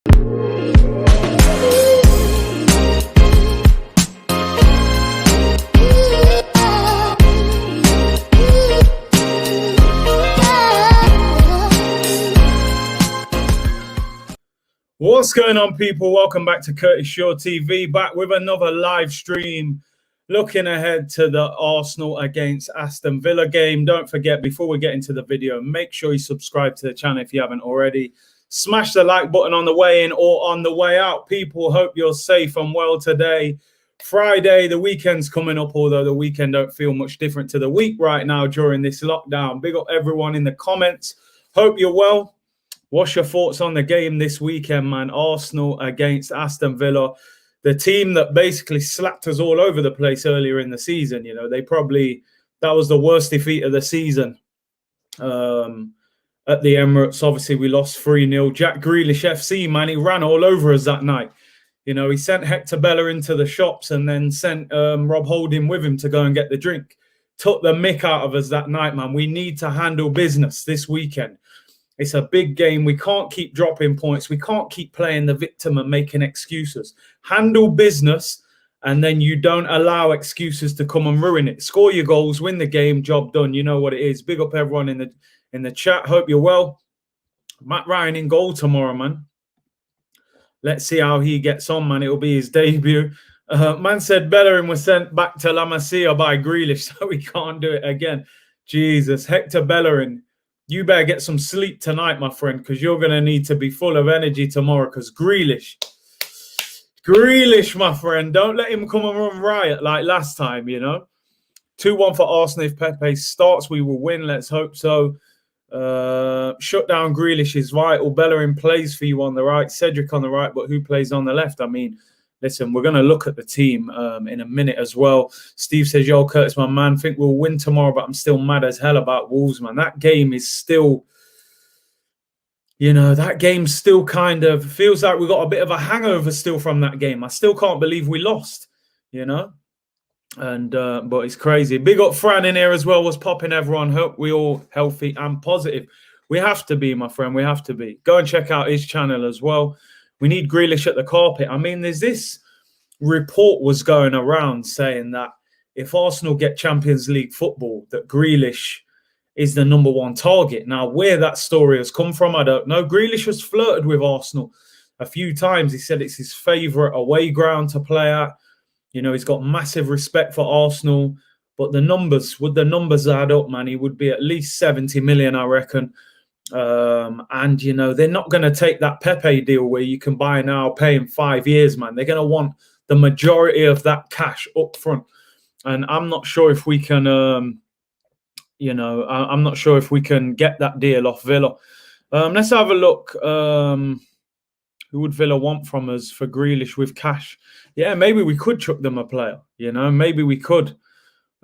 What's going on, people? Welcome back to Curtis Shaw TV, back with another live stream looking ahead to the Arsenal against Aston Villa game. Don't forget, before we get into the video, make sure you subscribe to the channel if you haven't already. Smash the like button on the way in or on the way out. People, hope you're safe and well today. Friday, the weekend's coming up, although the weekend don't feel much different to the week right now during this lockdown. Big up everyone in the comments. Hope you're well. What's your thoughts on the game this weekend, man? Arsenal against Aston Villa, the team that basically slapped us all over the place earlier in the season. You know, that was the worst defeat of the season at the Emirates. Obviously, we lost 3-0. Jack Grealish FC, man, he ran all over us that night. You know, he sent Hector Bellerin to the shops and then sent Rob Holding with him to go and get the drink. Took the mick out of us that night, man. We need to handle business this weekend. It's a big game. We can't keep dropping points. We can't keep playing the victim and making excuses. Handle business, and then you don't allow excuses to come and ruin it. Score your goals, win the game, job done. You know what it is. Big up everyone in the chat. Hope you're well. Matt Ryan in goal tomorrow, man. Let's see how he gets on, man. It'll be his debut. Man said Bellerin was sent back to La Masia by Grealish, so we can't do it again. Jesus, Hector Bellerin. You better get some sleep tonight, my friend, because you're going to need to be full of energy tomorrow. Because Grealish, my friend, don't let him come and run riot like last time, you know. 2-1 for Arsenal. If Pepe starts, we will win. Let's hope so. Shut down Grealish is vital. Bellerin plays for you on the right. Cedric on the right, but who plays on the left? I mean, listen, we're going to look at the team in a minute as well. Steve says, yo, Curtis, my man, think we'll win tomorrow, but I'm still mad as hell about Wolves, man. That game is still, you know, that game still kind of feels like we got a bit of a hangover still from that game. I still can't believe we lost, you know. And but it's crazy. Big up Fran in here as well. What's popping, everyone? Hope we all healthy and positive. We have to be, my friend. We have to be. Go and check out his channel as well. We need Grealish at the carpet. I mean, there's this report was going around saying that if Arsenal get Champions League football, that Grealish is the #1 target. Now, where that story has come from, I don't know. Grealish has flirted with Arsenal a few times. He said it's his favourite away ground to play at. You know, he's got massive respect for Arsenal. But the numbers, would the numbers add up, man? He would be at least 70 million, I reckon. And, you know, they're not going to take that Pepe deal where you can buy now, pay in 5 years, man. They're going to want the majority of that cash up front. And I'm not sure if we can, you know, I'm not sure if we can get that deal off Villa. Let's have a look. Who would Villa want from us for Grealish with cash? Yeah, maybe we could chuck them a player, you know, maybe we could.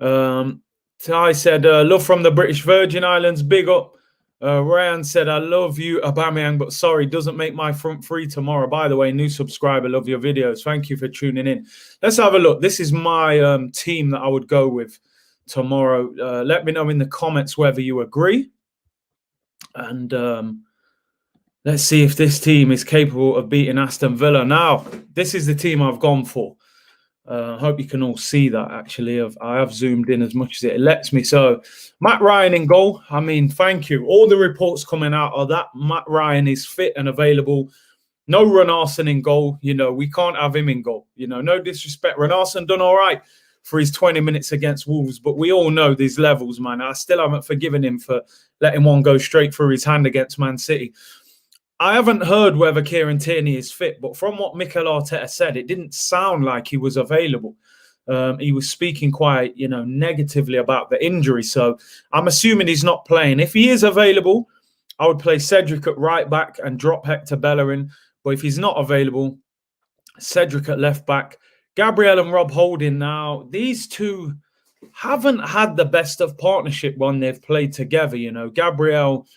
Ty said, love from the British Virgin Islands, big up. Ryan said, I love you, Aubameyang, but sorry, doesn't make my front free tomorrow. By the way, new subscriber, love your videos. Thank you for tuning in. Let's have a look. This is my team that I would go with tomorrow. Let me know in the comments whether you agree. And let's see if this team is capable of beating Aston Villa. Now, this is the team I've gone for. I hope you can all see that, actually. I have zoomed in as much as it lets me. So, Matt Ryan in goal. I mean, thank you. All the reports coming out are that Matt Ryan is fit and available. No Runarsson in goal. You know, we can't have him in goal. You know, no disrespect. Runarsson done all right for his 20 minutes against Wolves. But we all know these levels, man. I still haven't forgiven him for letting one go straight through his hand against Man City. I haven't heard whether Kieran Tierney is fit, but from what Mikel Arteta said, it didn't sound like he was available. He was speaking quite, you know, negatively about the injury. So I'm assuming he's not playing. If he is available, I would play Cedric at right back and drop Hector Bellerin. But if he's not available, Cedric at left back, Gabriel and Rob Holding. Now, these two haven't had the best of partnership when they've played together. You know, Gabriel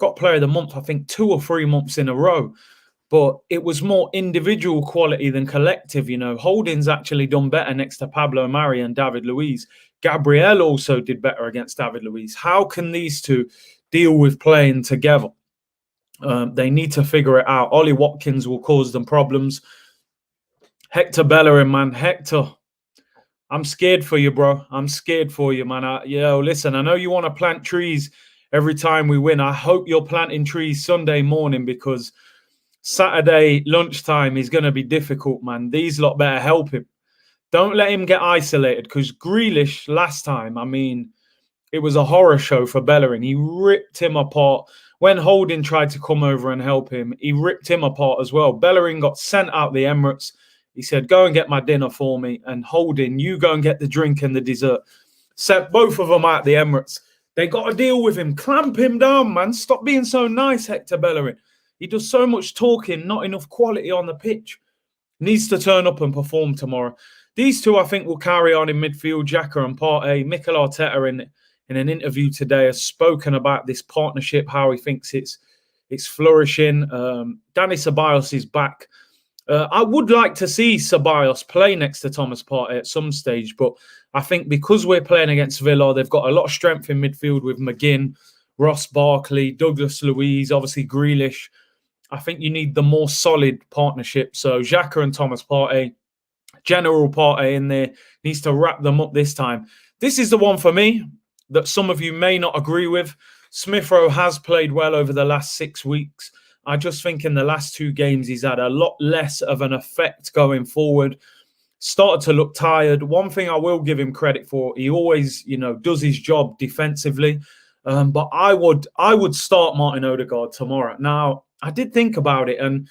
got Player of the Month, I think, 2 or 3 months in a row. But it was more individual quality than collective, you know. Holding's actually done better next to Pablo Mari and David Luiz. Gabriel also did better against David Luiz. How can these two deal with playing together? They need to figure it out. Ollie Watkins will cause them problems. Hector Bellerin, man. Hector, I'm scared for you, bro. I'm scared for you, man. Listen, I know you want to plant trees every time we win. I hope you're planting trees Sunday morning, because Saturday lunchtime is going to be difficult, man. These lot better help him. Don't let him get isolated, because Grealish last time, I mean, it was a horror show for Bellerin. He ripped him apart. When Holding tried to come over and help him, he ripped him apart as well. Bellerin got sent out the Emirates. He said, go and get my dinner for me. And Holding, you go and get the drink and the dessert. Set both of them out the Emirates. They got to deal with him. Clamp him down, man. Stop being so nice, Hector Bellerin. He does so much talking, not enough quality on the pitch. Needs to turn up and perform tomorrow. These two, I think, will carry on in midfield, Xhaka and Partey. Mikel Arteta in an interview today has spoken about this partnership, how he thinks it's flourishing. Dani Ceballos is back. I would like to see Ceballos play next to Thomas Partey at some stage, but I think because we're playing against Villa, they've got a lot of strength in midfield with McGinn, Ross Barkley, Douglas Luiz, obviously Grealish. I think you need the more solid partnership. So Xhaka and Thomas Partey, General Partey in there, needs to wrap them up this time. This is the one for me that some of you may not agree with. Smith Rowe has played well over the last 6 weeks. I just think in the last 2 games, he's had a lot less of an effect going forward. Started to look tired. One thing I will give him credit for, he always, does his job defensively. But I would start Martin Odegaard tomorrow. Now, I did think about it, and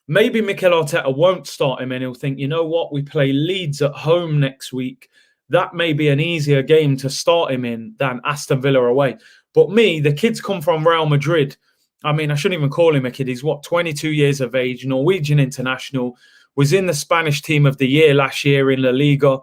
maybe Mikel Arteta won't start him, and he'll think, you know what, we play Leeds at home next week. That may be an easier game to start him in than Aston Villa away. But me, the kid's come from Real Madrid. I mean, I shouldn't even call him a kid. He's 22 years of age, Norwegian international, was in the Spanish team of the year last year in La Liga.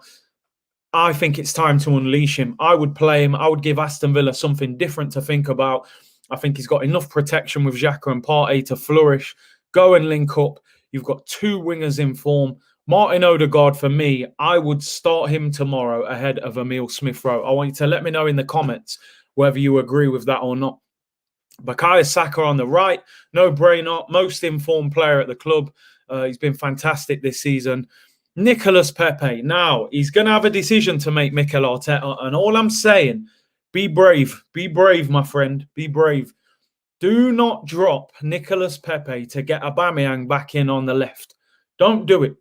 I think it's time to unleash him. I would play him. I would give Aston Villa something different to think about. I think he's got enough protection with Xhaka and Partey to flourish. Go and link up. You've got 2 wingers in form. Martin Odegaard, for me, I would start him tomorrow ahead of Emile Smith-Rowe. I want you to let me know in the comments whether you agree with that or not. Bukayo Saka on the right, no brainer, most informed player at the club. He's been fantastic this season. Nicolas Pepe. Now, he's going to have a decision to make, Mikel Arteta. And all I'm saying, be brave. Be brave, my friend. Be brave. Do not drop Nicolas Pepe to get Aubameyang back in on the left. Don't do it.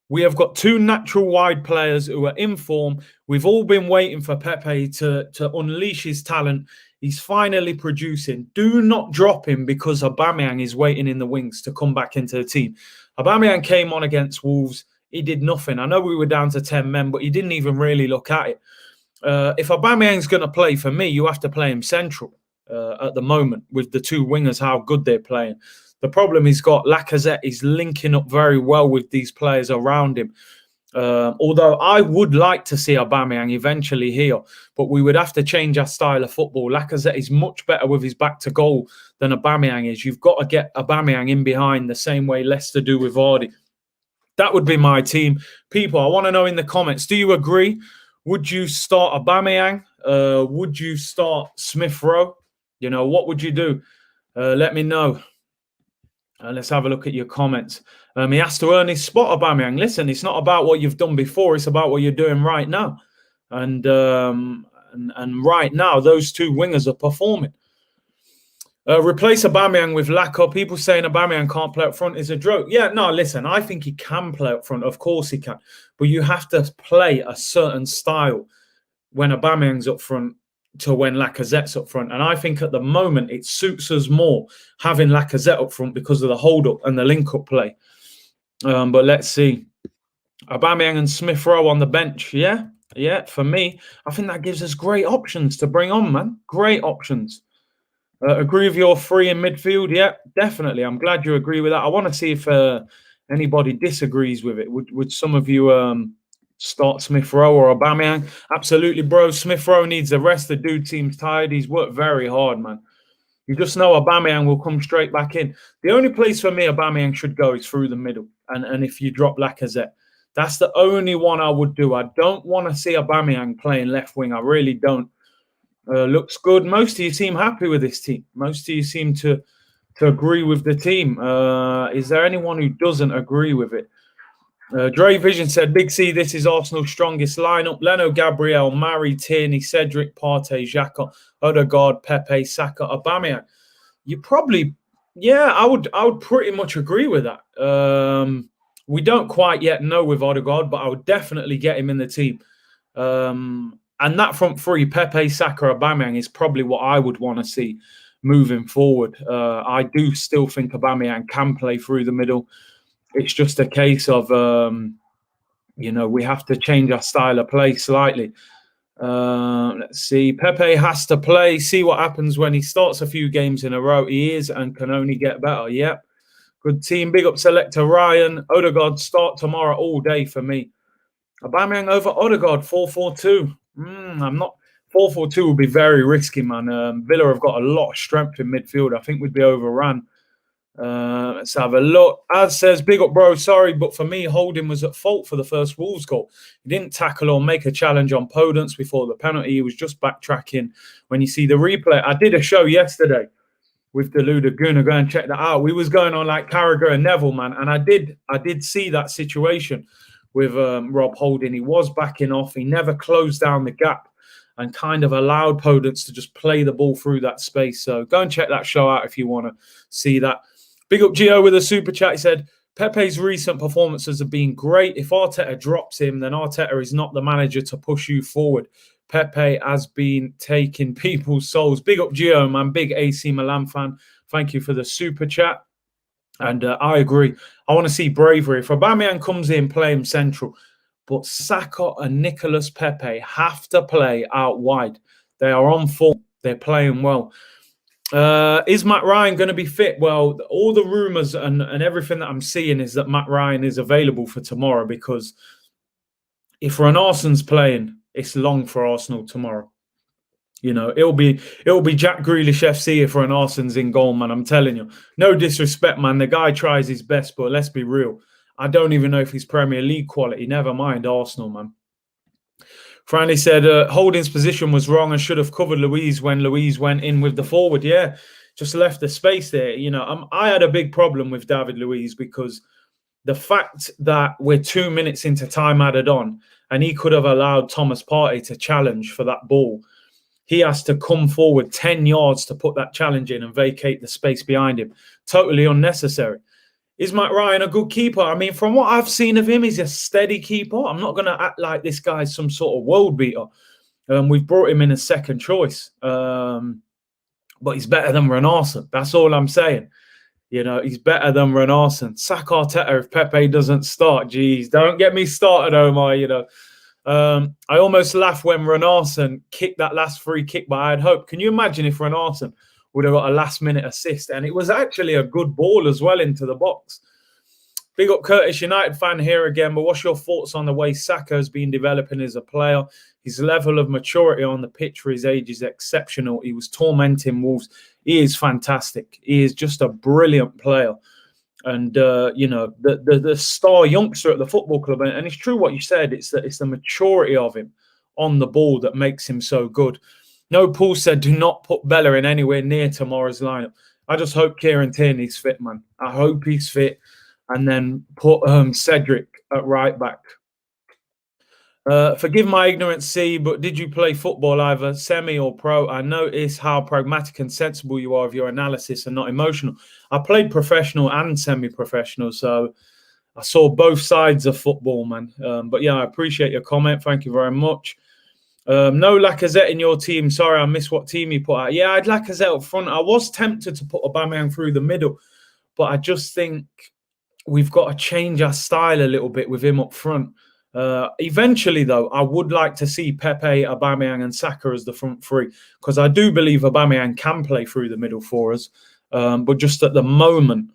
We have got 2 natural wide players who are in form. We've all been waiting for Pepe to unleash his talent. He's finally producing. Do not drop him because Aubameyang is waiting in the wings to come back into the team. Aubameyang came on against Wolves. He did nothing. I know we were down to 10 men, but he didn't even really look at it. If Aubameyang's going to play, for me, you have to play him central at the moment with the 2 wingers, how good they're playing. The problem he's got, Lacazette is linking up very well with these players around him. Although I would like to see Aubameyang eventually here, but we would have to change our style of football. Lacazette is much better with his back to goal than Aubameyang is. You've got to get Aubameyang in behind the same way Leicester do with Vardy. That would be my team. People, I want to know in the comments, do you agree? Would you start Aubameyang? Would you start Smith-Rowe? What would you do? Let me know. Let's have a look at your comments. He has to earn his spot, Aubameyang. Listen, it's not about what you've done before. It's about what you're doing right now. And right now, those 2 wingers are performing. Replace Aubameyang with Lacazette. People saying Aubameyang can't play up front is a joke. Yeah, no, listen, I think he can play up front. Of course he can. But you have to play a certain style when Aubameyang's up front to when Lacazette's up front. And I think at the moment it suits us more having Lacazette up front because of the hold-up and the link-up play. But let's see. Aubameyang and Smith-Rowe on the bench. Yeah, for me, I think that gives us great options to bring on, man. Great options. Agree with your 3 in midfield? Yeah, definitely. I'm glad you agree with that. I want to see if anybody disagrees with it. Would some of you start Smith-Rowe or Aubameyang? Absolutely, bro. Smith-Rowe needs a rest. The dude seems tired. He's worked very hard, man. You just know Aubameyang will come straight back in. The only place for me Aubameyang should go is through the middle. And if you drop Lacazette, that's the only one I would do. I don't want to see Aubameyang playing left wing. I really don't. Looks good. Most of you seem happy with this team. Most of you seem to to agree with the team. Is there anyone who doesn't agree with it? Dre Vision said, Big C, this is Arsenal's strongest lineup. Leno, Gabriel, Mari, Tierney, Cedric, Partey, Xhaka, Odegaard, Pepe, Saka, Aubameyang. You probably, yeah, I would pretty much agree with that. We don't quite yet know with Odegaard, but I would definitely get him in the team. And that front three, Pepe, Saka, Aubameyang, is probably what I would want to see moving forward. I do still think Aubameyang can play through the middle. It's just a case of, we have to change our style of play slightly. Let's see. Pepe has to play. See what happens when he starts a few games in a row. He is and can only get better. Yep. Good team. Big up selector Ryan. Odegaard start tomorrow all day for me. Aubameyang over Odegaard 4-4-2. I'm not. 4-4-2 would be very risky, man. Villa have got a lot of strength in midfield. I think we'd be overrun. Let's have a look. Az says, big up, bro. Sorry, but for me, Holding was at fault for the first Wolves goal. He didn't tackle or make a challenge on Podence before the penalty. He was just backtracking. When you see the replay, I did a show yesterday with the Ludaguna. Go and check that out. We was going on like Carragher and Neville, man, and I did see that situation with Rob Holding. He was backing off. He never closed down the gap and kind of allowed Podence to just play the ball through that space. So go and check that show out if you want to see that. Big up Gio with a super chat. He said, Pepe's recent performances have been great. If Arteta drops him, then Arteta is not the manager to push you forward. Pepe has been taking people's souls. Big up Gio, man. Big AC Milan fan. Thank you for the super chat. And I agree. I want to see bravery. If Aubameyang comes in, play him central. But Saka and Nicolas Pepe have to play out wide. They are on form. They're playing well. Is Matt Ryan going to be fit? Well, all the rumours and everything that I'm seeing is that Matt Ryan is available for tomorrow, because if Renarsen's playing, it's long for Arsenal tomorrow. It'll be Jack Grealish FC if Renarsen's in goal, man. I'm telling you. No disrespect, man. The guy tries his best, but let's be real. I don't even know if he's Premier League quality. Never mind Arsenal, man. Franny said Holding's position was wrong and should have covered Luiz when Luiz went in with the forward. Yeah, just left the space there. I had a big problem with David Luiz because the fact that we're 2 minutes into time added on and he could have allowed Thomas Partey to challenge for that ball. He has to come forward 10 yards to put that challenge in and vacate the space behind him. Totally unnecessary. Is Matt Ryan a good keeper? I mean, from what I've seen of him, he's a steady keeper. I'm not going to act like this guy's some sort of world beater. We've brought him in as second choice. But he's better than Renarsen. That's all I'm saying. He's better than Renarsen. Sack Arteta if Pepe doesn't start. Jeez, don't get me started, Omar. I almost laughed when Renarsen kicked that last free kick, but I had hope. Can you imagine if Renarsen would have got a last-minute assist? And it was actually a good ball as well into the box. Big up Curtis, United fan here again. But what's your thoughts on the way Saka has been developing as a player? His level of maturity on the pitch for his age is exceptional. He was tormenting Wolves. He is fantastic. He is just a brilliant player. And, the star youngster at the football club. And it's true what you said. It's the maturity of him on the ball that makes him so good. No, Paul said, do not put Bella in anywhere near tomorrow's lineup. I just hope Kieran Tierney's fit, man. I hope he's fit. And then put Cedric at right back. Forgive my ignorance, C, but did you play football either semi or pro? I notice how pragmatic and sensible you are of your analysis and not emotional. I played professional and semi-professional, so I saw both sides of football, man. But yeah, I appreciate your comment. Thank you very much. No Lacazette in your team. Sorry, I missed what team you put out. Yeah, I had Lacazette up front. I was tempted to put Aubameyang through the middle, but I just think we've got to change our style a little bit with him up front. Eventually, though, I would like to see Pepe, Aubameyang and Saka as the front three, because I do believe Aubameyang can play through the middle for us. But just at the moment,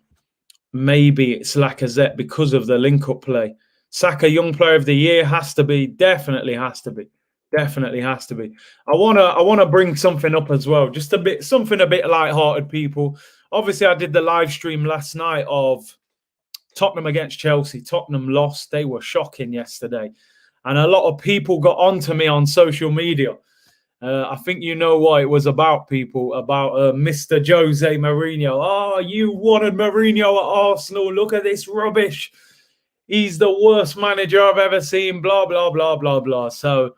maybe it's Lacazette because of the link-up play. Saka, Young Player of the Year, has to be. Definitely has to be. Definitely has to be. I wanna bring something up as well. Just something a bit light-hearted, people. Obviously, I did the live stream last night of Tottenham against Chelsea. Tottenham lost. They were shocking yesterday. And a lot of people got onto me on social media. I think you know what it was about, people, about Mr. Jose Mourinho. Oh, you wanted Mourinho at Arsenal. Look at this rubbish. He's the worst manager I've ever seen, blah, blah, blah, blah, blah. So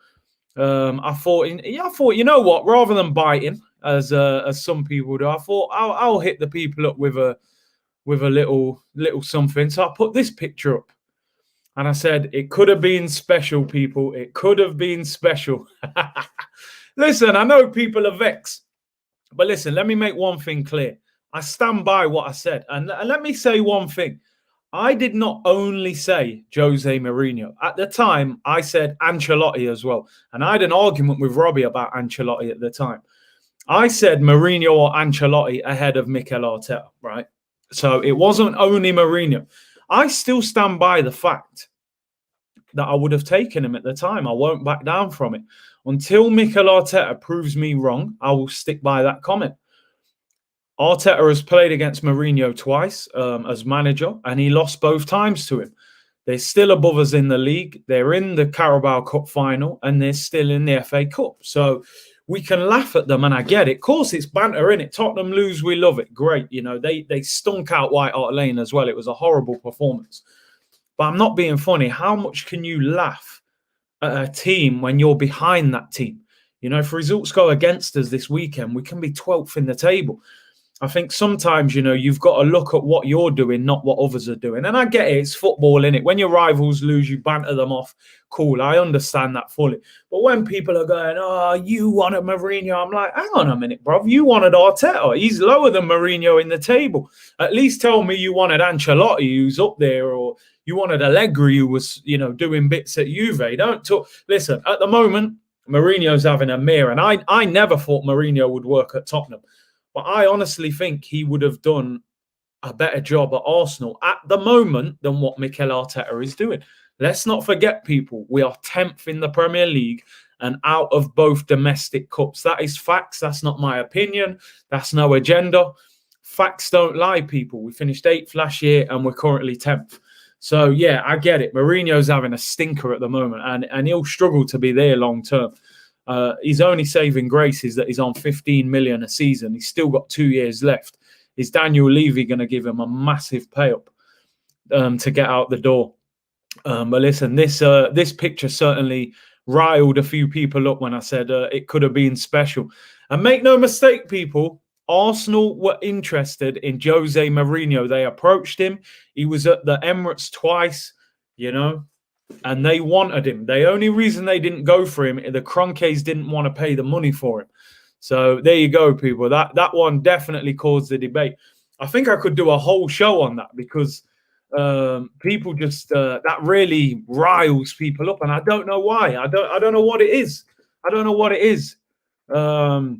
I thought, you know what, rather than biting, as some people do, I thought I'll hit the people up with a little something. So I put this picture up. And I said, it could have been special, people. It could have been special. Listen, I know people are vexed. But listen, let me make one thing clear. I stand by what I said. And let me say one thing. I did not only say Jose Mourinho. At the time, I said Ancelotti as well. And I had an argument with Robbie about Ancelotti at the time. I said Mourinho or Ancelotti ahead of Mikel Arteta, right? So it wasn't only Mourinho. I still stand by the fact that I would have taken him at the time. I won't back down from it. Until Mikel Arteta proves me wrong, I will stick by that comment. Arteta has played against Mourinho twice as manager, and he lost both times to him. They're still above us in the league. They're in the Carabao Cup final, and they're still in the FA Cup. So we can laugh at them, and I get it. Of course, it's banter, innit? Tottenham lose, we love it. Great. You know, they stunk out White Hart Lane as well. It was a horrible performance. But I'm not being funny. How much can you laugh at a team when you're behind that team? You know, if results go against us this weekend, we can be 12th in the table. I think sometimes, you know, you've got to look at what you're doing, not what others are doing. And I get it. It's football, innit? When your rivals lose, you banter them off. Cool. I understand that fully. But when people are going, oh, you wanted Mourinho, I'm like, hang on a minute, bro. You wanted Arteta. He's lower than Mourinho in the table. At least tell me you wanted Ancelotti, who's up there, or you wanted Allegri, who was, you know, doing bits at Juve. Don't talk. Listen, at the moment, Mourinho's having a mirror. And I never thought Mourinho would work at Tottenham. But I honestly think he would have done a better job at Arsenal at the moment than what Mikel Arteta is doing. Let's not forget, people, we are 10th in the Premier League and out of both domestic cups. That is facts. That's not my opinion. That's no agenda. Facts don't lie, people. We finished 8th last year and we're currently 10th. So, yeah, I get it. Mourinho's having a stinker at the moment and he'll struggle to be there long term. His only saving grace is that he's on 15 million a season. He's still got 2 years left. Is Daniel Levy going to give him a massive pay up to get out the door? But listen, this picture certainly riled a few people up when I said it could have been special. And make no mistake, people, Arsenal were interested in Jose Mourinho. They approached him. He was at the Emirates twice, you know. And they wanted him. The only reason they didn't go for him, the Kroenkes didn't want to pay the money for him. So there you go, people. That one definitely caused the debate. I think I could do a whole show on that because people just that really riles people up, and I don't know why. I don't know what it is. I don't know what it is about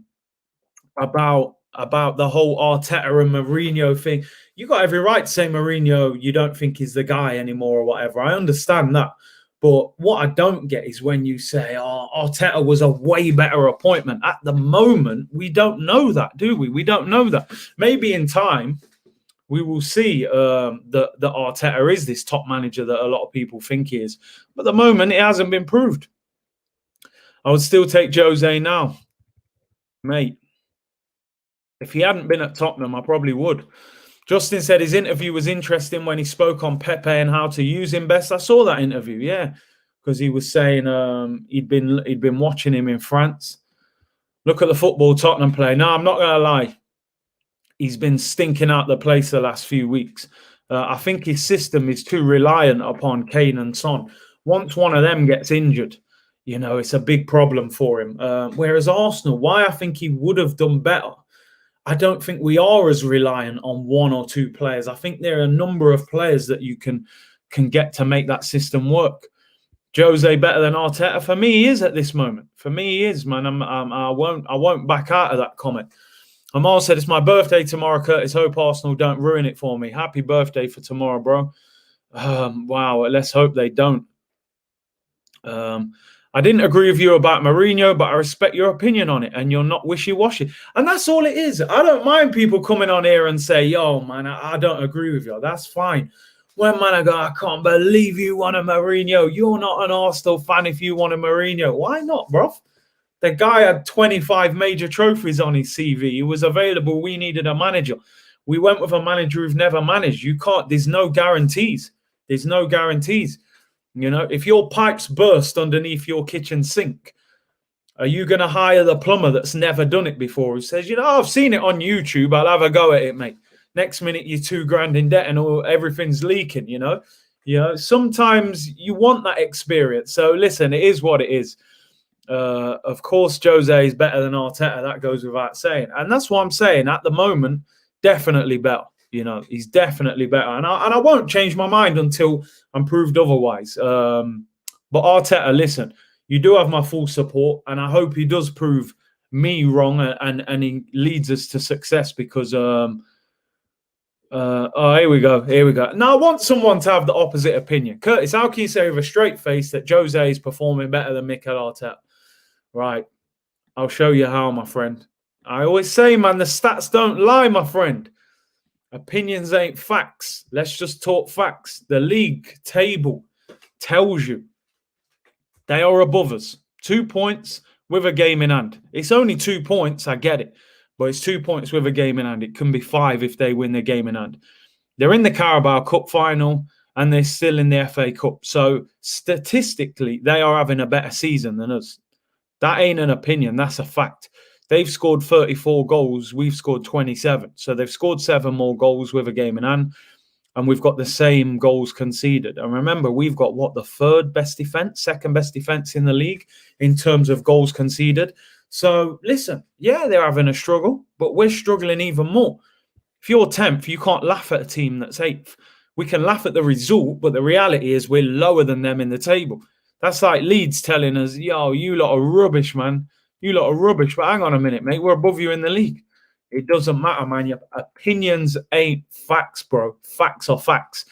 the whole Arteta and Mourinho thing. You got every right to say Mourinho, you don't think he's the guy anymore or whatever. I understand that. But what I don't get is when you say, oh, Arteta was a way better appointment. At the moment, we don't know that, do we? We don't know that. Maybe in time, we will see that Arteta is this top manager that a lot of people think he is. But at the moment, it hasn't been proved. I would still take Jose now. Mate, if he hadn't been at Tottenham, I probably would. Justin said his interview was interesting when he spoke on Pepe and how to use him best. I saw that interview, yeah, because he was saying he'd been watching him in France. Look at the football Tottenham play. No, I'm not going to lie. He's been stinking out the place the last few weeks. I think his system is too reliant upon Kane and Son. Once one of them gets injured, you know, it's a big problem for him. Whereas Arsenal, why I think he would have done better, I don't think we are as reliant on one or two players. I think there are a number of players that you can get to make that system work. Jose better than Arteta? For me, he is at this moment. For me, he is, man. I won't back out of that comment. Amal said, it's my birthday tomorrow, Curtis. Hope Arsenal don't ruin it for me. Happy birthday for tomorrow, bro. Wow, let's hope they don't. I didn't agree with you about Mourinho, but I respect your opinion on it, and you're not wishy-washy. And that's all it is. I don't mind people coming on here and say, yo, man, I don't agree with you. That's fine. When man, I go, I can't believe you want a Mourinho. You're not an Arsenal fan if you want a Mourinho. Why not, bro? The guy had 25 major trophies on his CV. He was available. We needed a manager. We went with a manager who've never managed. You can't. There's no guarantees. There's no guarantees. You know, if your pipes burst underneath your kitchen sink, are you going to hire the plumber that's never done it before, who says, you know, I've seen it on YouTube, I'll have a go at it, mate. Next minute, you're $2,000 in debt and everything's leaking, you know? Sometimes you want that experience. So listen, it is what it is. Of course, Jose is better than Arteta. That goes without saying. And that's what I'm saying. At the moment, definitely better. You know, he's definitely better. And I won't change my mind until I'm proved otherwise. But Arteta, listen, you do have my full support. And I hope he does prove me wrong and he leads us to success because... here we go. Now, I want someone to have the opposite opinion. Curtis, how can you say with a straight face that Jose is performing better than Mikel Arteta? Right. I'll show you how, my friend. I always say, man, the stats don't lie, my friend. Opinions ain't facts. Let's just talk facts. The league table tells you they are above us. 2 points with a game in hand. It's only 2 points, I get it. But it's 2 points with a game in hand. It can be 5 if they win the game in hand. They're in the Carabao Cup final and they're still in the FA Cup. So statistically, they are having a better season than us. That ain't an opinion. That's a fact. They've scored 34 goals. We've scored 27. So they've scored 7 more goals with a game in hand. And we've got the same goals conceded. And remember, we've got, what, the second best defence in the league in terms of goals conceded. So, listen, yeah, they're having a struggle, but we're struggling even more. If you're 10th, you can't laugh at a team that's 8th. We can laugh at the result, but the reality is we're lower than them in the table. That's like Leeds telling us, yo, you lot are rubbish, man. You lot are rubbish. But hang on a minute, mate. We're above you in the league. It doesn't matter, man. Your opinions ain't facts, bro. Facts are facts.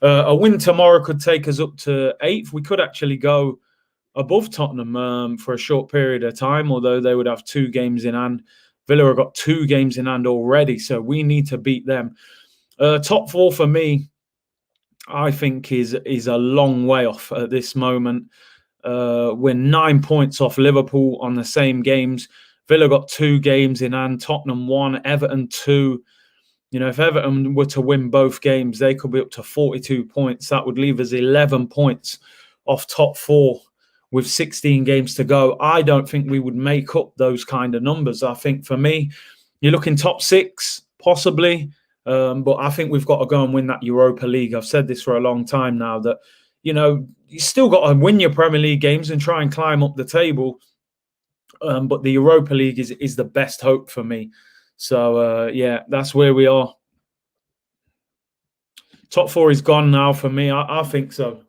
A win tomorrow could take us up to 8th. We could actually go above Tottenham for a short period of time, although they would have 2 games in hand. Villa have got 2 games in hand already, so we need to beat them. Top 4 for me, I think, is a long way off at this moment. We're 9 points off Liverpool on the same games. Villa got 2 games in hand, Tottenham 1, Everton 2. You know, if Everton were to win both games, they could be up to 42 points. That would leave us 11 points off top 4. With 16 games to go, I don't think we would make up those kind of numbers. I think for me, you're looking top 6, possibly. But I think we've got to go and win that Europa League. I've said this for a long time now that, you know, you still got to win your Premier League games and try and climb up the table. But the Europa League is the best hope for me. So, yeah, that's where we are. Top 4 is gone now for me. I think so.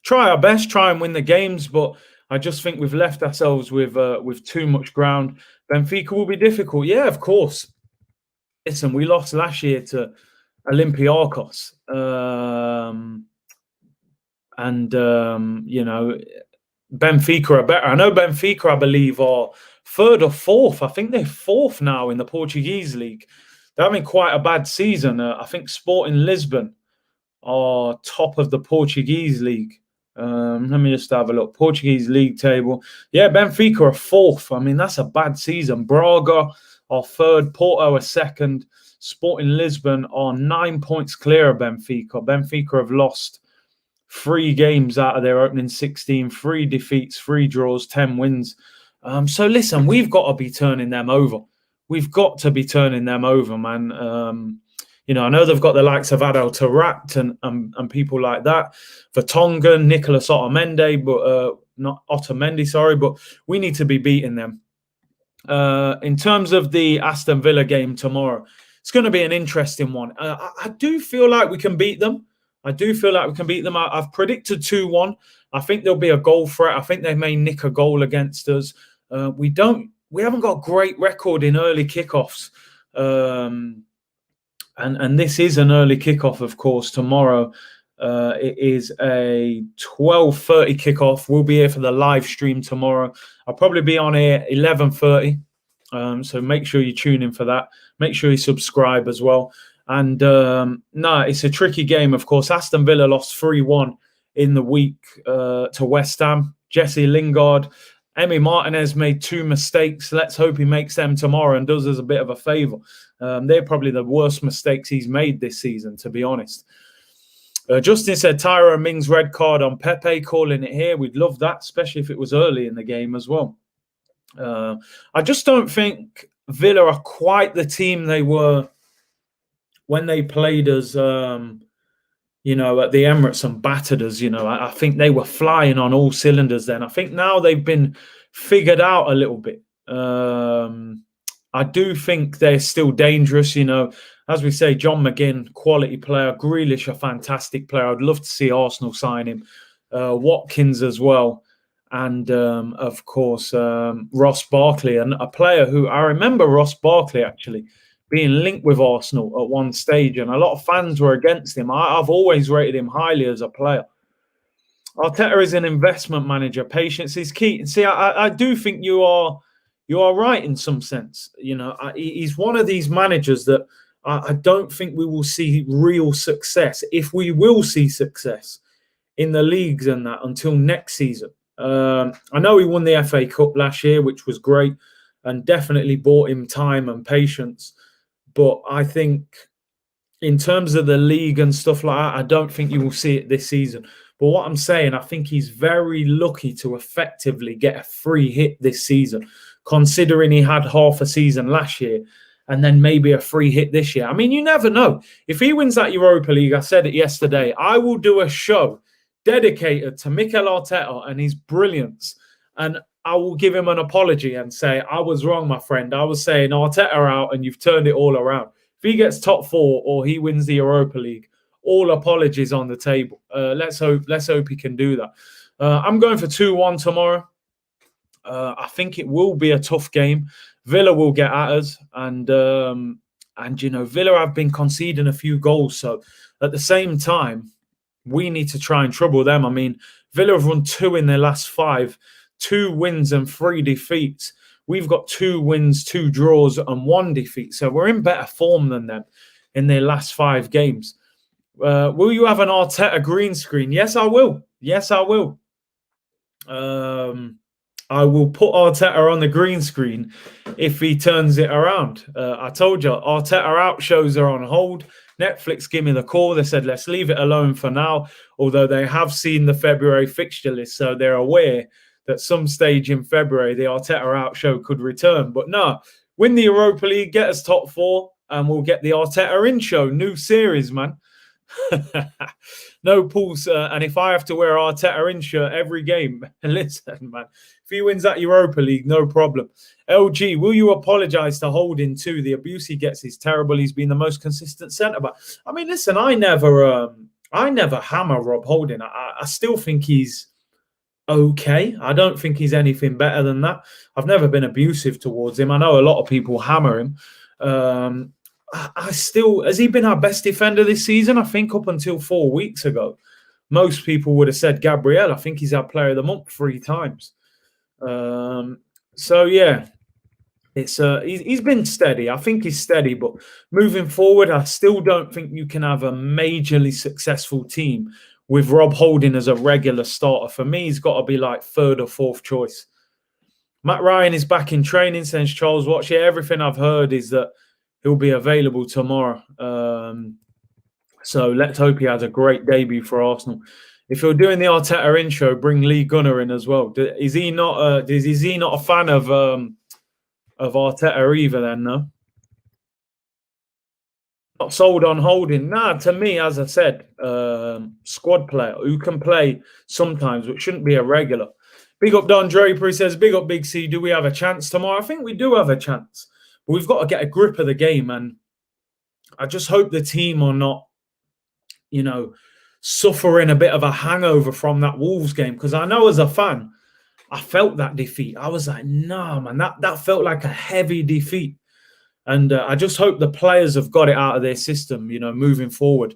Try our best, try and win the games, but I just think we've left ourselves with too much ground. Benfica will be difficult. Yeah, of course. Listen, we lost last year to Olympiacos. You know, Benfica are better. I know Benfica, I believe, are 3rd or 4th. I think they're 4th now in the Portuguese league. They're having quite a bad season. I think Sporting Lisbon are top of the Portuguese league. Let me just have a look. Portuguese league table. Yeah, Benfica are 4th. I mean, that's a bad season. Braga are 3rd. Porto are 2nd. Sporting Lisbon are 9 points clear of Benfica. Benfica have lost 3 games out of their opening 16. 3 defeats, 3 draws, 10 wins. So listen, we've got to be turning them over. We've got to be turning them over, man. You know, I know they've got the likes of Adel Taarabt and people like that. Vertonghen, Nicolas Otamendi, but not Otamendi, sorry, but we need to be beating them. In terms of the Aston Villa game tomorrow, it's going to be an interesting one. I do feel like we can beat them. I've predicted 2-1. I think there'll be a goal threat. I think they may nick a goal against us. We haven't got a great record in early kickoffs. And this is an early kickoff, of course, tomorrow. It is a 12:30 kickoff. We'll be here for the live stream tomorrow. I'll probably be on here 11:30. So make sure you tune in for that. Make sure you subscribe as well. And no, it's a tricky game, of course. Aston Villa lost 3-1 in the week to West Ham. Jesse Lingard Emi Martinez made 2 mistakes. Let's hope he makes them tomorrow and does us a bit of a favour. They're probably the worst mistakes he's made this season, to be honest. Justin said Tyrone Mings red card on Pepe, calling it here. We'd love that, especially if it was early in the game as well. I just don't think Villa are quite the team they were when they played us, you know, at the Emirates and battered us. You know, I think they were flying on all cylinders then. I think now they've been figured out a little bit. I do think they're still dangerous, you know. As we say, John McGinn, quality player. Grealish, a fantastic player. I'd love to see Arsenal sign him. Watkins as well. And, of course, Ross Barkley, and a player who I remember Ross Barkley actually being linked with Arsenal at one stage, and a lot of fans were against him. I've always rated him highly as a player. Arteta is an investment manager. Patience is key. And see, I do think you are right in some sense. You know, he's one of these managers that I don't think we will see real success, if we will see success in the leagues and that, until next season. I know he won the FA Cup last year, which was great and definitely bought him time and patience. But I think in terms of the league and stuff like that, I don't think you will see it this season. But what I'm saying, I think he's very lucky to effectively get a free hit this season, considering he had half a season last year and then maybe a free hit this year. I mean, you never know. If he wins that Europa League, I said it yesterday, I will do a show dedicated to Mikel Arteta and his brilliance. And I will give him an apology and say, I was wrong, my friend. I was saying Arteta out and you've turned it all around. If he gets top 4 or he wins the Europa League, all apologies on the table. Let's hope he can do that. I'm going for 2-1 tomorrow. I think it will be a tough game. Villa will get at us, and you know, Villa have been conceding a few goals. So at the same time, we need to try and trouble them. I mean, Villa have won 2 in their last 5, 2 wins and 3 defeats. We've got 2 wins, 2 draws, and 1 defeat. So we're in better form than them in their last 5 games. Will you have an Arteta green screen? Yes, I will. Yes, I will. I will put Arteta on the green screen if he turns it around. I told you, Arteta out shows are on hold. Netflix give me the call. They said, let's leave it alone for now, although they have seen the February fixture list, so they're aware that some stage in February, the Arteta out show could return. But no, win the Europa League, get us top 4, and we'll get the Arteta in show. New series, man. No pulse. And if I have to wear Arteta in shirt every game, listen, man, if he wins that Europa League, no problem. LG, will you apologise to Holding too? The abuse he gets is terrible. He's been the most consistent centre-back. I mean, listen, I never hammer Rob Holding. I still think he's okay. I don't think he's anything better than that. I've never been abusive towards him. I know a lot of people hammer him. I still, has he been our best defender this season? I think up until 4 weeks ago, most people would have said Gabriel. I think he's our player of the month 3 times. So yeah, it's he's been steady. I think he's steady, but moving forward, I still don't think you can have a majorly successful team with Rob Holding as a regular starter. For me, he's got to be like 3rd or 4th choice. Matt Ryan is back in training since Charles Watch. Yeah, everything I've heard is that he'll be available tomorrow. So let's hope he has a great debut for Arsenal. If you're doing the Arteta intro, bring Lee Gunner in as well. Is he not a fan of Arteta either then, no? Not sold on Holding. Nah, to me, as I said, squad player who can play sometimes, but shouldn't be a regular. Big up Don Draper. He says, big up Big C. Do we have a chance tomorrow? I think we do have a chance. But we've got to get a grip of the game. And I just hope the team are not, you know, suffering a bit of a hangover from that Wolves game. Because I know as a fan, I felt that defeat. I was like, no, man, that felt like a heavy defeat. And I just hope the players have got it out of their system, you know, moving forward.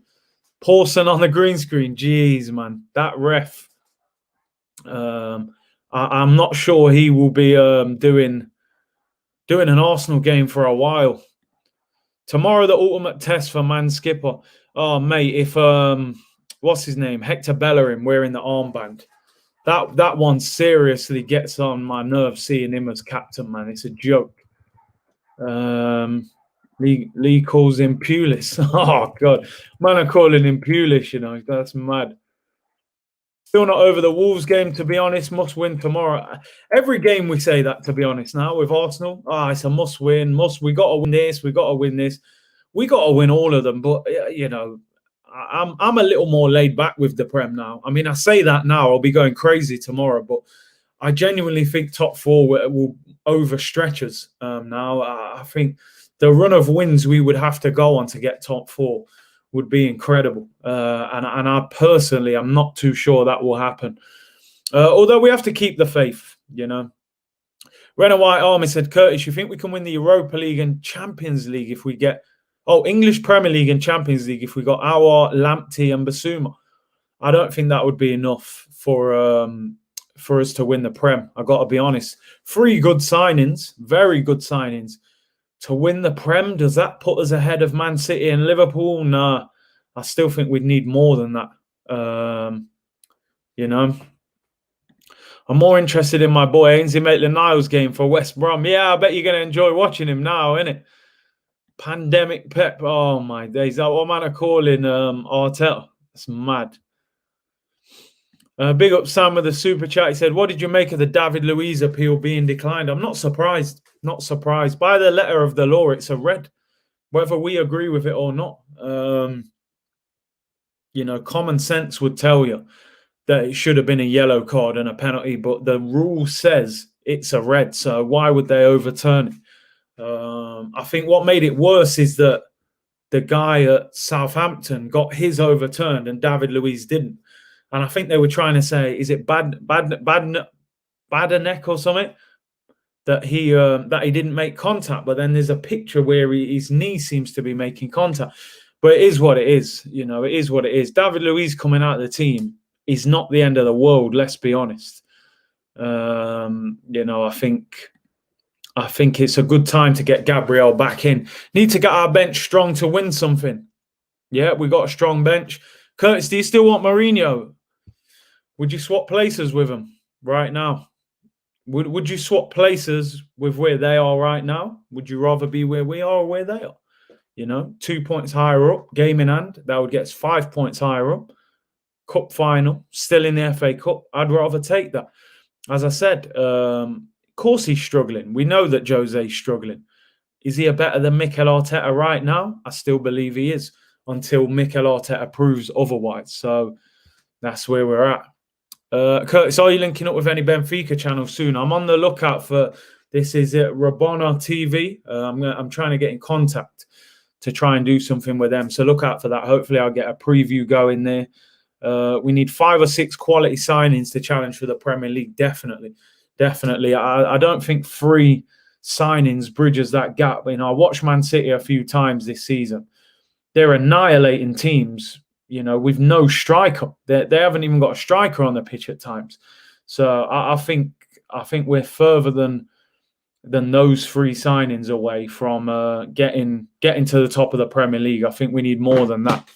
Pawson on the green screen. Jeez, man, that ref. I'm not sure he will be doing an Arsenal game for a while. Tomorrow, the ultimate test for Man Skipper. Oh, mate, if, what's his name? Hector Bellerin wearing the armband. that one seriously gets on my nerves seeing him as captain, man. It's a joke. Lee calls him Pulis. Oh God, man, are calling him Pulis. You know, that's mad. Still not over the Wolves game, to be honest. Must win tomorrow. Every game we say that, to be honest. Now with Arsenal, it's a must win. We got to win this. We got to win this. We got to win all of them. But you know, I'm a little more laid back with the Prem now. I mean, I say that now. I'll be going crazy tomorrow, but I genuinely think top four will overstretch us now. I think the run of wins we would have to go on to get top four would be incredible. And I personally, I'm not too sure that will happen. Although we have to keep the faith, you know. Renner White Army said, Curtis, you think we can win the Europa League and Champions League if we get... English Premier League and Champions League if we got our Lamptey and Basuma? I don't think that would be enough for us to win the Prem. I got to be honest. 3 good signings, very good signings. To win the Prem, does that put us ahead of Man City and Liverpool? Nah, I still think we'd need more than that. You know, I'm more interested in my boy Ainsley Maitland-Niles game for West Brom. Yeah, I bet you're going to enjoy watching him now, innit? Pandemic Pep. Oh, my days. That what man are calling Arteta. That's mad. Big up Sam with the super chat. He said, what did you make of the David Luiz appeal being declined? I'm not surprised. Not surprised. By the letter of the law, it's a red. Whether we agree with it or not. You know, common sense would tell you that it should have been a yellow card and a penalty, but the rule says it's a red. So why would they overturn it? I think what made it worse is that the guy at Southampton got his overturned and David Luiz didn't. And I think they were trying to say, is it Badanek or something? That he didn't make contact, but then there's a picture where his knee seems to be making contact. But it is what it is, you know. It is what it is. David Luiz coming out of the team is not the end of the world. Let's be honest. You know, I think it's a good time to get Gabriel back in. Need to get our bench strong to win something. Yeah, we got a strong bench. Curtis, do you still want Mourinho? Would you swap places with him right now? Would you swap places with where they are right now? Would you rather be where we are or where they are? You know, 2 points higher up, game in hand. That would get us 5 points higher up. Cup final, still in the FA Cup. I'd rather take that. As I said, of course he's struggling. We know that Jose's struggling. Is he a better than Mikel Arteta right now? I still believe he is until Mikel Arteta proves otherwise. So that's where we're at. Curtis, are you linking up with any Benfica channel soon? I'm on the lookout for this. Is it Rabona TV? I'm trying to get in contact to try and do something with them. So look out for that. Hopefully I'll get a preview going there. We need 5 or 6 quality signings to challenge for the Premier League. Definitely. I don't think 3 signings bridges that gap. You know, I watched Man City a few times this season. They're annihilating teams, you know, with no striker. They haven't even got a striker on the pitch at times. So I think we're further than those 3 signings away from getting to the top of the Premier League. I think we need more than that.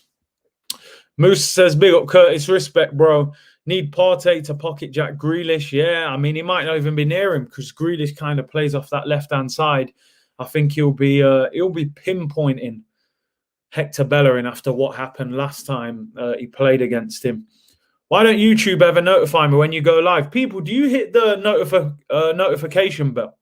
Moose says, big up Curtis, respect, bro. Need Partey to pocket Jack Grealish. Yeah, I mean, he might not even be near him because Grealish kind of plays off that left-hand side. I think he'll be pinpointing Hector Bellerin after what happened last time he played against him. Why don't YouTube ever notify me when you go live? People, do you hit the notification bell?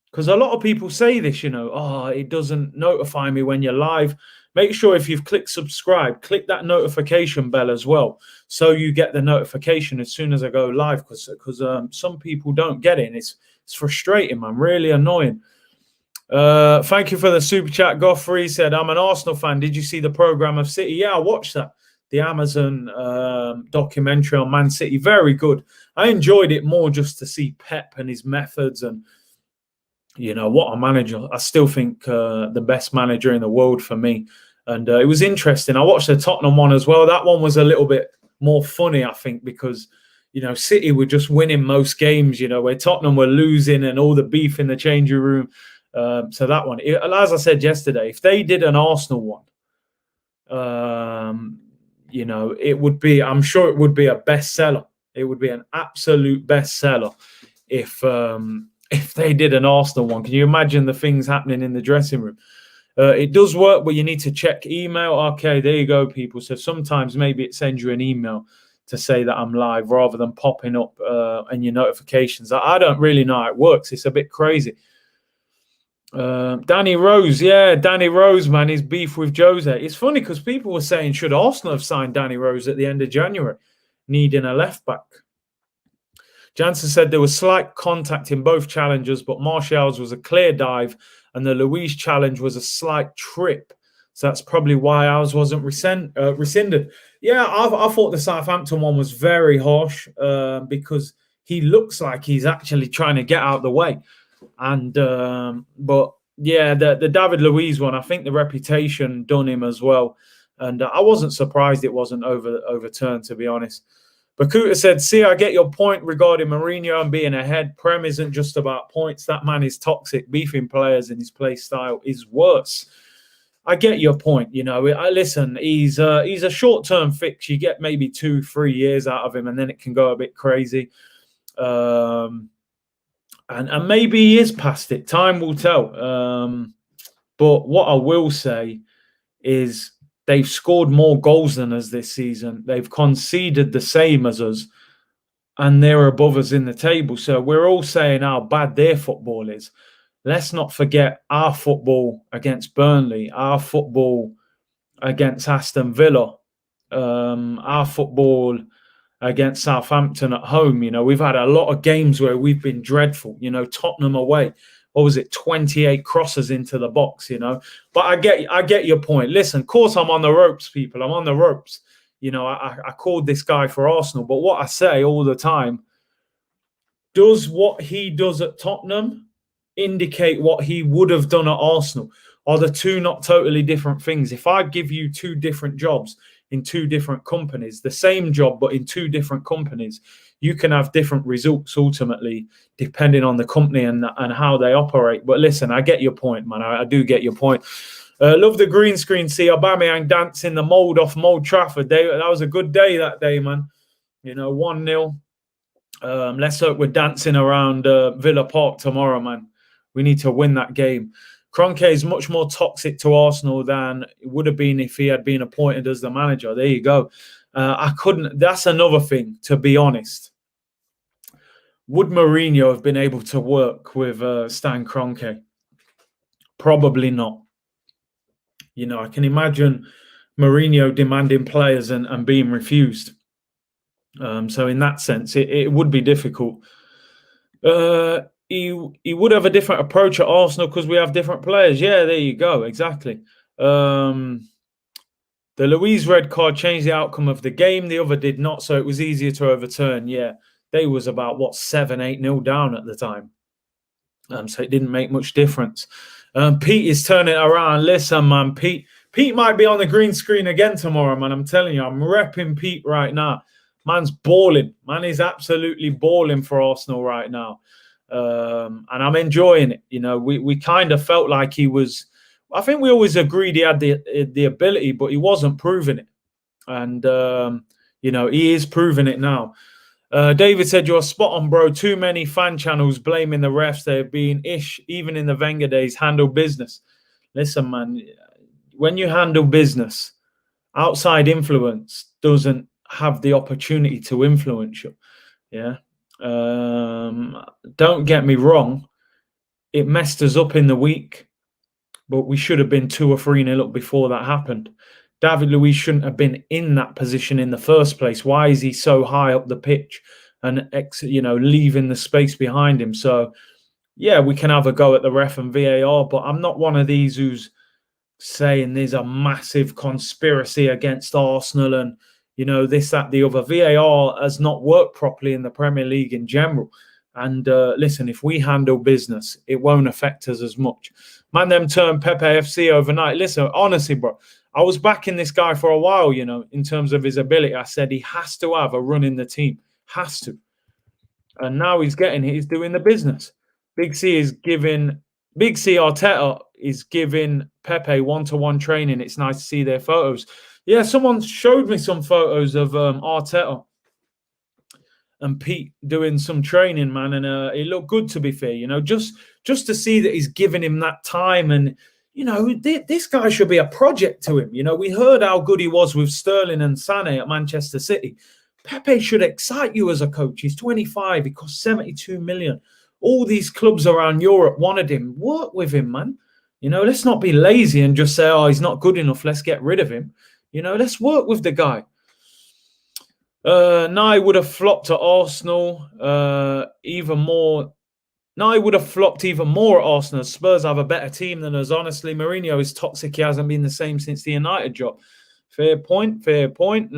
Because a lot of people say this, you know, it doesn't notify me when you're live. Make sure if you've clicked subscribe, click that notification bell as well, so you get the notification as soon as I go live. Because some people don't get it. And it's frustrating, man. Really annoying. Thank you for the super chat. Goffrey said, I'm an Arsenal fan. Did you see the programme of City? Yeah, I watched that. The Amazon documentary on Man City. Very good. I enjoyed it more just to see Pep and his methods and, you know, what a manager. I still think the best manager in the world for me. And it was interesting. I watched the Tottenham one as well. That one was a little bit more funny, I think, because, you know, City were just winning most games, you know, where Tottenham were losing and all the beef in the changing room. So that one, as I said yesterday, if they did an Arsenal one, you know, it would be, I'm sure it would be a bestseller. It would be an absolute bestseller if they did an Arsenal one. Can you imagine the things happening in the dressing room? It does work, but you need to check email. Okay, there you go, people. So sometimes maybe it sends you an email to say that I'm live rather than popping up in your notifications. I don't really know how it works. It's a bit crazy. Danny Rose, Danny Rose, man, his beef with Jose. It's funny because people were saying, should Arsenal have signed Danny Rose at the end of January, needing a left back? Jansen said there was slight contact in both challenges, but Martial's was a clear dive and the Luiz challenge was a slight trip. So that's probably why ours wasn't rescinded. Yeah, I thought the Southampton one was very harsh because he looks like he's actually trying to get out of the way. And but yeah, the David Luiz one, I think the reputation done him as well. And I wasn't surprised it wasn't overturned, to be honest. Bakuta said, see, I get your point regarding Mourinho and being ahead. Prem isn't just about points. That man is toxic. Beefing players and his play style is worse. I get your point. You know, listen, he's a short-term fix. You get maybe 2-3 years out of him and then it can go a bit crazy. And maybe he is past it. Time will tell. But what I will say is they've scored more goals than us this season. They've conceded the same as us, and they're above us in the table. So we're all saying how bad their football is. Let's not forget our football against Burnley, our football against Aston Villa, our football against Southampton at home. You know, we've had a lot of games where we've been dreadful. You know, Tottenham away. What was it? 28 crosses into the box, you know. But I get your point. Listen, of course I'm on the ropes, people. I'm on the ropes. You know, I called this guy for Arsenal. But what I say all the time, does what he does at Tottenham indicate what he would have done at Arsenal? Are the two not totally different things? If I give you two different jobs in two different companies, the same job but in two different companies, you can have different results ultimately depending on the company and how they operate. But listen, I get your point, man. I do get your point. Love the green screen. See Aubameyang dancing the mould off Mould Trafford. That was a good day that day, man. You know, 1-0. Let's hope we're dancing around Villa Park tomorrow, man. We need to win that game. Kroenke is much more toxic to Arsenal than it would have been if he had been appointed as the manager. There you go. That's another thing, to be honest. Would Mourinho have been able to work with Stan Kroenke? Probably not. You know, I can imagine Mourinho demanding players and being refused. So in that sense, it would be difficult. He would have a different approach at Arsenal because we have different players. Yeah, there you go. Exactly. The Luiz red card changed the outcome of the game. The other did not, so it was easier to overturn. Yeah, they was about, 7-8-0 down at the time. So it didn't make much difference. Pete is turning it around. Listen, man, Pete might be on the green screen again tomorrow, man. I'm telling you, I'm repping Pete right now. Man's balling. Man is absolutely balling for Arsenal right now. And I'm enjoying it. You know, we kind of felt like he was. I think we always agreed he had the ability, but he wasn't proving it. And you know, he is proving it now. David said, "You're spot on, bro. Too many fan channels blaming the refs. They've been even in the Wenger days, handle business." Listen, man, when you handle business, outside influence doesn't have the opportunity to influence you. Yeah. Don't get me wrong. It messed us up in the week, but we should have been 2 or 3-0 up before that happened. David Luiz shouldn't have been in that position in the first place. Why is he so high up the pitch and leaving the space behind him? So, yeah, we can have a go at the ref and VAR, but I'm not one of these who's saying there's a massive conspiracy against Arsenal and, you know, this, that, the other. VAR has not worked properly in the Premier League in general. And listen, if we handle business, it won't affect us as much. Man, them turned Pepe FC overnight. Listen, honestly, bro, I was backing this guy for a while, you know, in terms of his ability. I said he has to have a run in the team. Has to. And now he's doing the business. Big C Arteta is giving Pepe one-to-one training. It's nice to see their photos. Yeah, someone showed me some photos of Arteta and Pete doing some training, man, and it looked good, to be fair. You know, just to see that he's giving him that time, and you know, this guy should be a project to him. You know, we heard how good he was with Sterling and Sané at Manchester City. Pepe should excite you as a coach. He's 25. He cost 72 million. All these clubs around Europe wanted him. Work with him, man. You know, let's not be lazy and just say, oh, he's not good enough, let's get rid of him. You know, let's work with the guy. Nye would have flopped to Arsenal even more. Nye would have flopped even more at Arsenal. Spurs have a better team than us. Honestly, Mourinho is toxic. He hasn't been the same since the United job. Fair point, fair point.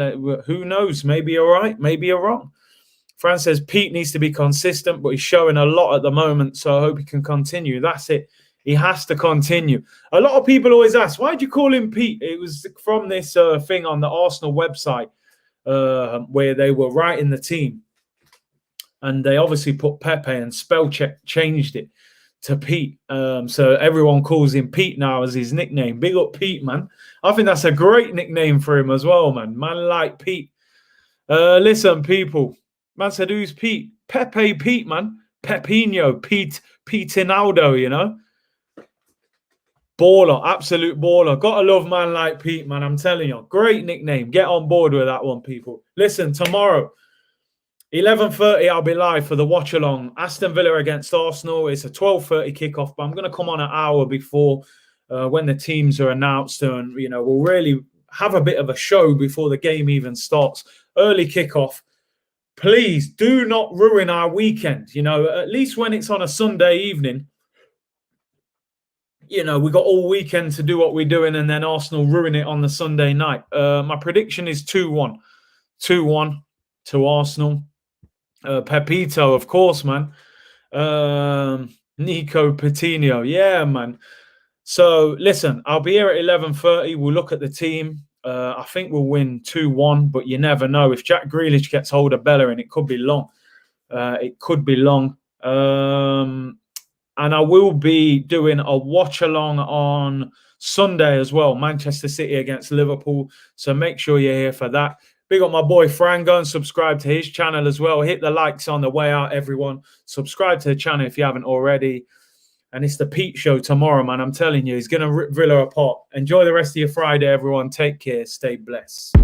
Who knows? Maybe you're right, maybe you're wrong. Fran says Pete needs to be consistent, but he's showing a lot at the moment, so I hope he can continue. That's it. He has to continue. A lot of people always ask, why do you call him Pete? It was from this thing on the Arsenal website where they were writing the team. And they obviously put Pepe and spell check changed it to Pete. So everyone calls him Pete now as his nickname. Big up Pete, man. I think that's a great nickname for him as well, man. Man like Pete. Listen, people. Man said, who's Pete? Pepe Pete, man. Pepinho, Pete Inaldo, you know. Baller, absolute baller. Gotta love man like Pete, man. I'm telling you. Great nickname. Get on board with that one, people. Listen, tomorrow, 11:30, I'll be live for the watch along. Aston Villa against Arsenal. It's a 12:30 kickoff, but I'm going to come on an hour before when the teams are announced, and you know we'll really have a bit of a show before the game even starts. Early kickoff. Please do not ruin our weekend. You know, at least when it's on a Sunday evening, you know, we got all weekend to do what we're doing, and then Arsenal ruin it on the Sunday night. My prediction is 2-1. 2-1 to Arsenal. Pepito, of course, man. Nico Coutinho. Yeah, man. So, listen, I'll be here at 11:30. We'll look at the team. I think we'll win 2-1, but you never know. If Jack Grealish gets hold of Bellerin, it could be long. It could be long. And I will be doing a watch-along on Sunday as well. Manchester City against Liverpool. So make sure you're here for that. Big up my boy Fran. Go and subscribe to his channel as well. Hit the likes on the way out, everyone. Subscribe to the channel if you haven't already. And it's the Pete Show tomorrow, man. I'm telling you, he's going to rip Villa apart. Enjoy the rest of your Friday, everyone. Take care. Stay blessed.